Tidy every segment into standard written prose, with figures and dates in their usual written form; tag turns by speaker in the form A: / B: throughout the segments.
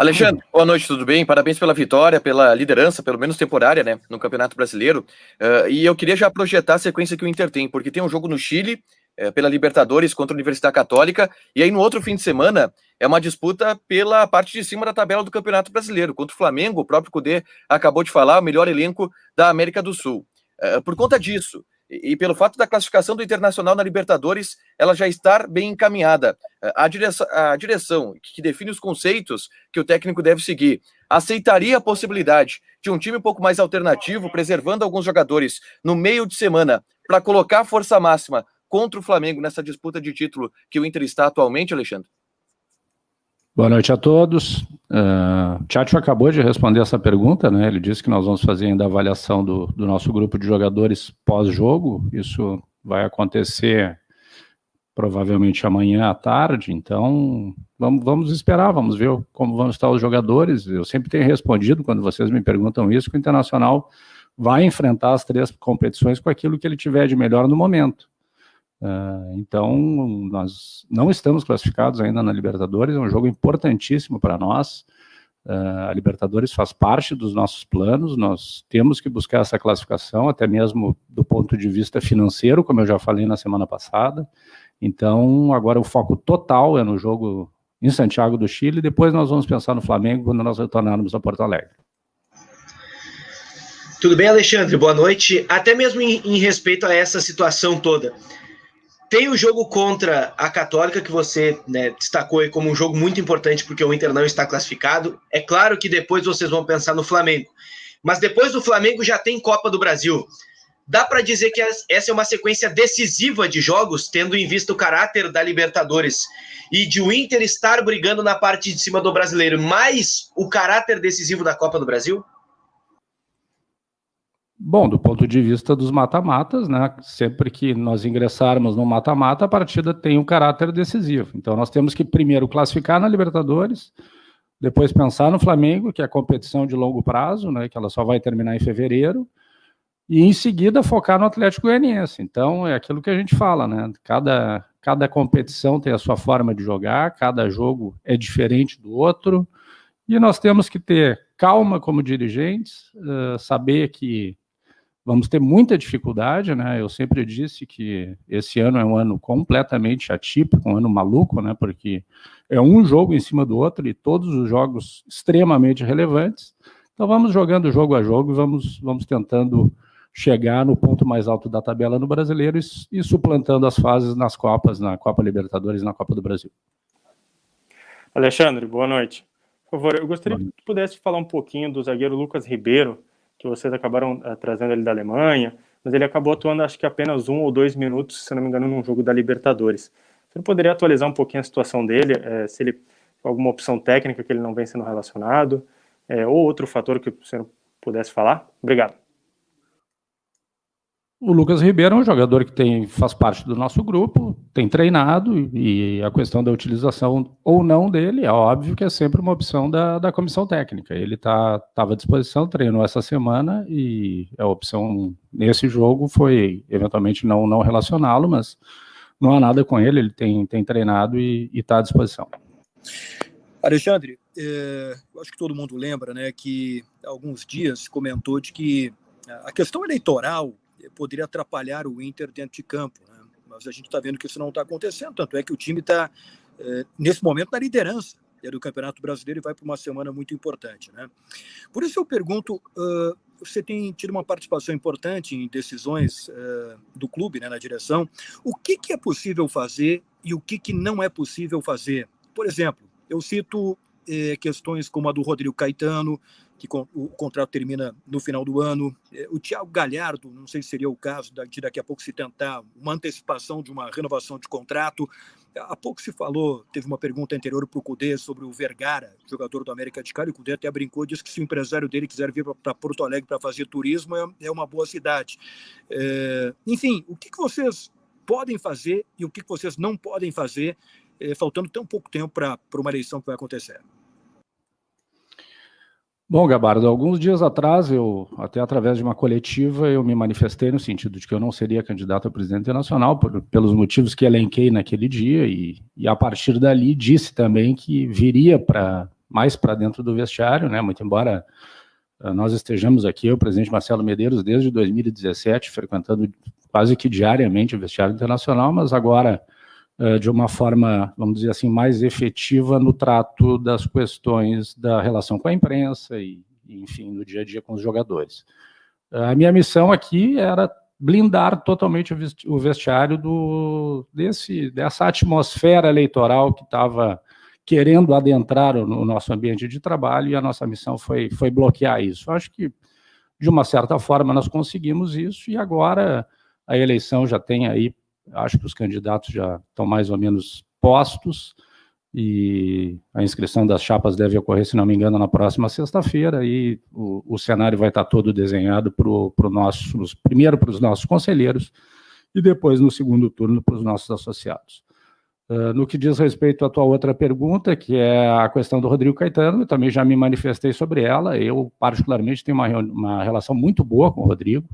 A: Alexandre, boa noite, tudo bem? Parabéns pela vitória, pela liderança, pelo menos temporária, né, no Campeonato Brasileiro. E eu queria já projetar a sequência que o Inter tem, porque tem um jogo no Chile, pela Libertadores contra a Universidade Católica, e aí no outro fim de semana é uma disputa pela parte de cima da tabela do Campeonato Brasileiro, contra o Flamengo. O próprio Cudê acabou de falar, o melhor elenco da América do Sul. Por conta disso, e pelo fato da classificação do Internacional na Libertadores, ela já estar bem encaminhada, a direção que define os conceitos que o técnico deve seguir, aceitaria a possibilidade de um time um pouco mais alternativo, preservando alguns jogadores no meio de semana, para colocar a força máxima contra o Flamengo nessa disputa de título que o Inter está atualmente, Alexandre?
B: Boa noite a todos. O Tchatcho acabou de responder essa pergunta, né? Ele disse que nós vamos fazer ainda a avaliação do nosso grupo de jogadores pós-jogo. Isso vai acontecer provavelmente amanhã à tarde, então vamos esperar, vamos ver como vão estar os jogadores. Eu sempre tenho respondido, quando vocês me perguntam isso, que o Internacional vai enfrentar as 3 competições com aquilo que ele tiver de melhor no momento. Então, nós não estamos classificados ainda na Libertadores, é um jogo importantíssimo para nós. A Libertadores faz parte dos nossos planos, nós temos que buscar essa classificação, até mesmo do ponto de vista financeiro, como eu já falei na semana passada. Então, agora o foco total é no jogo em Santiago do Chile, depois nós vamos pensar no Flamengo quando nós retornarmos a Porto Alegre.
C: Tudo bem, Alexandre? Boa noite. Até mesmo em respeito a essa situação toda, tem o jogo contra a Católica, que você, né, destacou aí como um jogo muito importante, porque o Inter não está classificado. É claro que depois vocês vão pensar no Flamengo. Mas depois do Flamengo já tem Copa do Brasil. Dá para dizer que essa é uma sequência decisiva de jogos, tendo em vista o caráter da Libertadores e de o Inter estar brigando na parte de cima do Brasileiro, mais o caráter decisivo da Copa do Brasil?
B: Bom, do ponto de vista dos mata-matas, né, sempre que nós ingressarmos no mata-mata, a partida tem um caráter decisivo. Então nós temos que primeiro classificar na Libertadores, depois pensar no Flamengo, que é a competição de longo prazo, né, que ela só vai terminar em fevereiro, e em seguida focar no Atlético Goianiense. Então é aquilo que a gente fala, né, cada competição tem a sua forma de jogar, cada jogo é diferente do outro, e nós temos que ter calma como dirigentes, saber que vamos ter muita dificuldade, né? Eu sempre disse que esse ano é um ano completamente atípico, um ano maluco, né? Porque é um jogo em cima do outro e todos os jogos extremamente relevantes. Então vamos jogando jogo a jogo e vamos tentando chegar no ponto mais alto da tabela no Brasileiro e suplantando as fases nas Copas, na Copa Libertadores e na Copa do Brasil.
D: Alexandre, boa noite. Por favor, eu gostaria que tu pudesse falar um pouquinho do zagueiro Lucas Ribeiro, que vocês acabaram trazendo ele da Alemanha, mas ele acabou atuando acho que apenas 1 ou 2 minutos, se não me engano, num jogo da Libertadores. Você poderia atualizar um pouquinho a situação dele, se ele alguma opção técnica que ele não vem sendo relacionado, ou outro fator que você pudesse falar? Obrigado.
B: O Lucas Ribeiro é um jogador que faz parte do nosso grupo, tem treinado, e a questão da utilização ou não dele, é óbvio que é sempre uma opção da comissão técnica. Ele estava à disposição, treinou essa semana, e a opção nesse jogo foi, eventualmente, não relacioná-lo, mas não há nada com ele tem treinado e está à disposição.
E: Alexandre, eu acho que todo mundo lembra, né, que há alguns dias comentou de que a questão eleitoral poderia atrapalhar o Inter dentro de campo, né? Mas a gente está vendo que isso não está acontecendo, tanto é que o time está, nesse momento, na liderança do Campeonato Brasileiro e vai para uma semana muito importante, né? Por isso eu pergunto, você tem tido uma participação importante em decisões do clube, né, na direção, o que é possível fazer e o que não é possível fazer? Por exemplo, eu cito questões como a do Rodrigo Caetano, que o contrato termina no final do ano. O Thiago Galhardo, não sei se seria o caso de daqui a pouco se tentar uma antecipação de uma renovação de contrato. Há pouco se falou, teve uma pergunta anterior para o Cudê sobre o Vergara, jogador do América de Cali. O Cudê até brincou, disse que se o empresário dele quiser vir para Porto Alegre para fazer turismo, é uma boa cidade. Enfim, o que vocês podem fazer e o que vocês não podem fazer, faltando tão pouco tempo para uma eleição que vai acontecer?
B: Bom, Gabardo, alguns dias atrás, até através de uma coletiva, eu me manifestei no sentido de que eu não seria candidato a presidente internacional, pelos motivos que elenquei naquele dia, e a partir dali disse também que viria para mais para dentro do vestiário, né? Muito embora nós estejamos aqui, o presidente Marcelo Medeiros, desde 2017, frequentando quase que diariamente o vestiário internacional, mas agora de uma forma, vamos dizer assim, mais efetiva no trato das questões da relação com a imprensa e enfim, no dia a dia com os jogadores. A minha missão aqui era blindar totalmente o vestiário dessa atmosfera eleitoral que estava querendo adentrar no nosso ambiente de trabalho, e a nossa missão foi bloquear isso. Acho que, de uma certa forma, nós conseguimos isso, e agora a eleição já tem aí, acho que os candidatos já estão mais ou menos postos, e a inscrição das chapas deve ocorrer, se não me engano, na próxima sexta-feira, e o cenário vai estar todo desenhado primeiro para os nossos conselheiros, e depois, no segundo turno, para os nossos associados. No que diz respeito à tua outra pergunta, que é a questão do Rodrigo Caetano, eu também já me manifestei sobre ela. Eu, particularmente, tenho uma relação muito boa com o Rodrigo.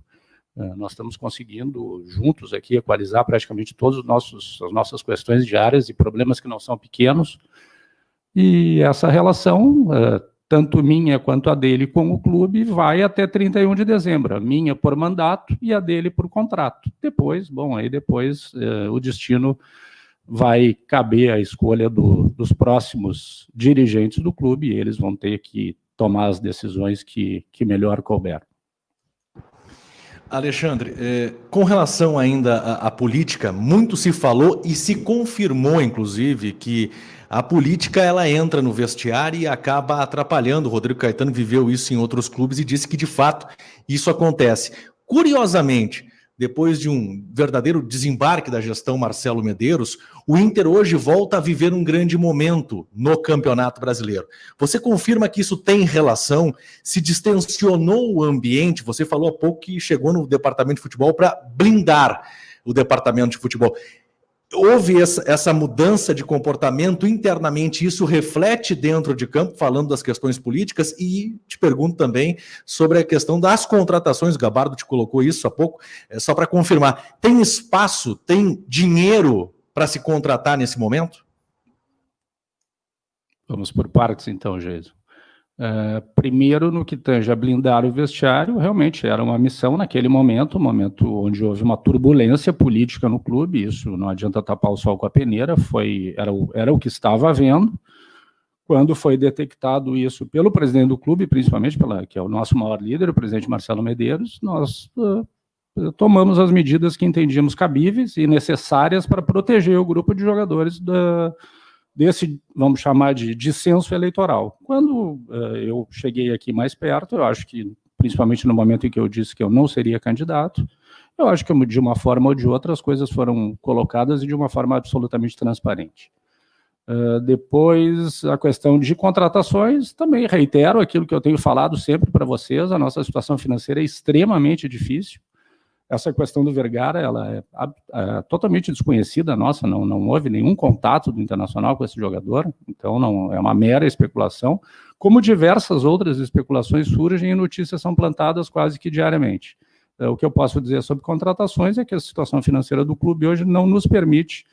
B: Nós estamos conseguindo, juntos aqui, equalizar praticamente todas as nossas questões diárias e problemas que não são pequenos. E essa relação, tanto minha quanto a dele com o clube, vai até 31 de dezembro. A minha por mandato e a dele por contrato. Depois, o destino vai caber a escolha dos próximos dirigentes do clube, e eles vão ter que tomar as decisões que melhor couber.
F: Alexandre, com relação ainda à política, muito se falou e se confirmou, inclusive, que a política ela entra no vestiário e acaba atrapalhando. O Rodrigo Caetano viveu isso em outros clubes e disse que, de fato, isso acontece. Curiosamente, depois de um verdadeiro desembarque da gestão Marcelo Medeiros, o Inter hoje volta a viver um grande momento no Campeonato Brasileiro. Você confirma que isso tem relação? Se distensionou o ambiente? Você falou há pouco que chegou no departamento de futebol para blindar o departamento de futebol. Houve essa mudança de comportamento internamente, isso reflete dentro de campo, falando das questões políticas, e te pergunto também sobre a questão das contratações. O Gabardo te colocou isso há pouco, só para confirmar. Tem espaço, tem dinheiro para se contratar nesse momento?
B: Vamos por partes então, Geiso. Primeiro, no que tange a blindar o vestiário, realmente era uma missão naquele momento, um momento onde houve uma turbulência política no clube. Isso não adianta tapar o sol com a peneira, era o que estava havendo. Quando foi detectado isso pelo presidente do clube, principalmente que é o nosso maior líder, o presidente Marcelo Medeiros, nós tomamos as medidas que entendíamos cabíveis e necessárias para proteger o grupo de jogadores desse, vamos chamar de dissenso eleitoral. Quando eu cheguei aqui mais perto, eu acho que, principalmente no momento em que eu disse que eu não seria candidato, eu acho que de uma forma ou de outra as coisas foram colocadas e de uma forma absolutamente transparente. Depois, a questão de contratações, também reitero aquilo que eu tenho falado sempre para vocês, a nossa situação financeira é extremamente difícil. Essa questão do Vergara, ela é totalmente desconhecida nossa, não houve nenhum contato do Internacional com esse jogador, então não é uma mera especulação, como diversas outras especulações surgem e notícias são plantadas quase que diariamente. O que eu posso dizer sobre contratações é que a situação financeira do clube hoje não nos permite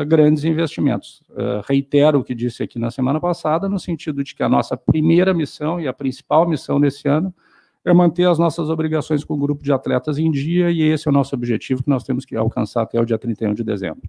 B: grandes investimentos. Reitero o que disse aqui na semana passada, no sentido de que a nossa primeira missão e a principal missão desse ano é manter as nossas obrigações com o grupo de atletas em dia, e esse é o nosso objetivo que nós temos que alcançar até o dia 31 de dezembro.